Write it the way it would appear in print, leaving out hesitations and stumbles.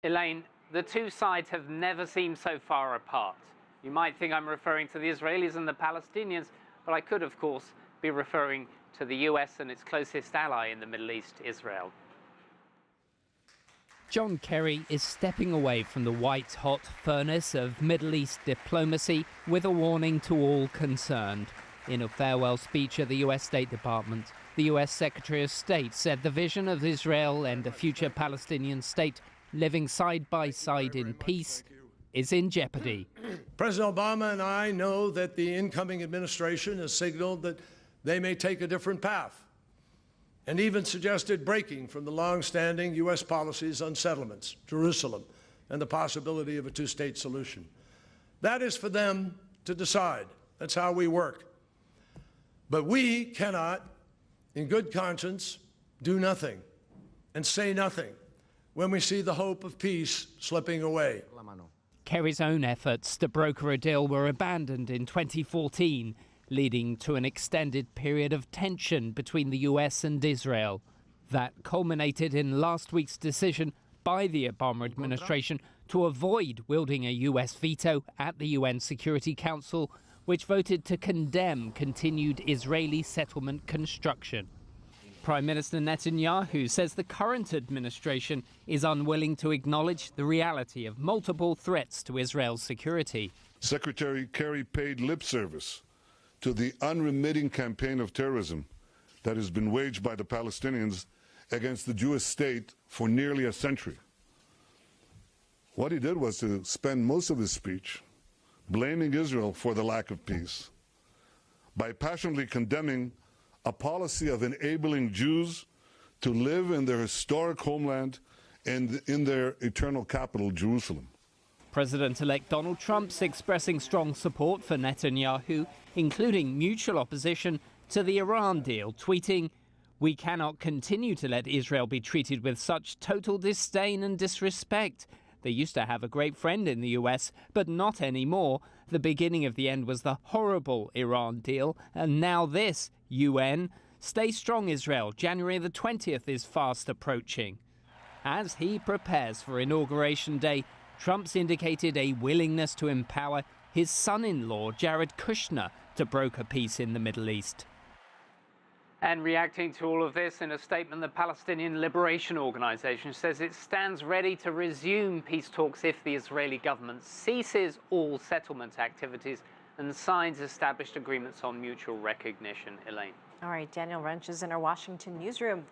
Elaine, the two sides have never seemed so far apart. You might think I'm referring to the Israelis and the Palestinians, but I could, of course, be referring to the US and its closest ally in the Middle East, Israel. John Kerry is stepping away from the white-hot furnace of Middle East diplomacy with a warning to all concerned. In a farewell speech at the US State Department, the US Secretary of State said the vision of Israel and a future Palestinian state living side by side in peace is in jeopardy. President Obama and I know that the incoming administration has signaled that they may take a different path, and even suggested breaking from the long-standing U.S. policies on settlements, Jerusalem, and the possibility of a two-state solution. That is for them to decide. That's how we work. But we cannot, in good conscience, do nothing and say nothing when we see the hope of peace slipping away. Kerry's own efforts to broker a deal were abandoned in 2014, leading to an extended period of tension between the US and Israel. That culminated in last week's decision by the Obama administration to avoid wielding a US veto at the UN Security Council, which voted to condemn continued Israeli settlement construction. Prime Minister Netanyahu says the current administration is unwilling to acknowledge the reality of multiple threats to Israel's security. Secretary Kerry paid lip service to the unremitting campaign of terrorism that has been waged by the Palestinians against the Jewish state for nearly a century. What he did was to spend most of his speech blaming Israel for the lack of peace by passionately condemning a policy of enabling Jews to live in their historic homeland and in their eternal capital, Jerusalem. President-elect Donald Trump's expressing strong support for Netanyahu, including mutual opposition to the Iran deal, tweeting, "We cannot continue to let Israel be treated with such total disdain and disrespect. They used to have a great friend in the US, but not anymore. The beginning of the end was the horrible Iran deal, and now this, UN. Stay strong, Israel. January the 20th is fast approaching." As he prepares for Inauguration Day, Trump's indicated a willingness to empower his son-in-law, Jared Kushner, to broker peace in the Middle East. And reacting to all of this, in a statement, the Palestinian Liberation Organization says it stands ready to resume peace talks if the Israeli government ceases all settlement activities and signs established agreements on mutual recognition. Elaine. All right, Daniel Ryntjes in our Washington newsroom.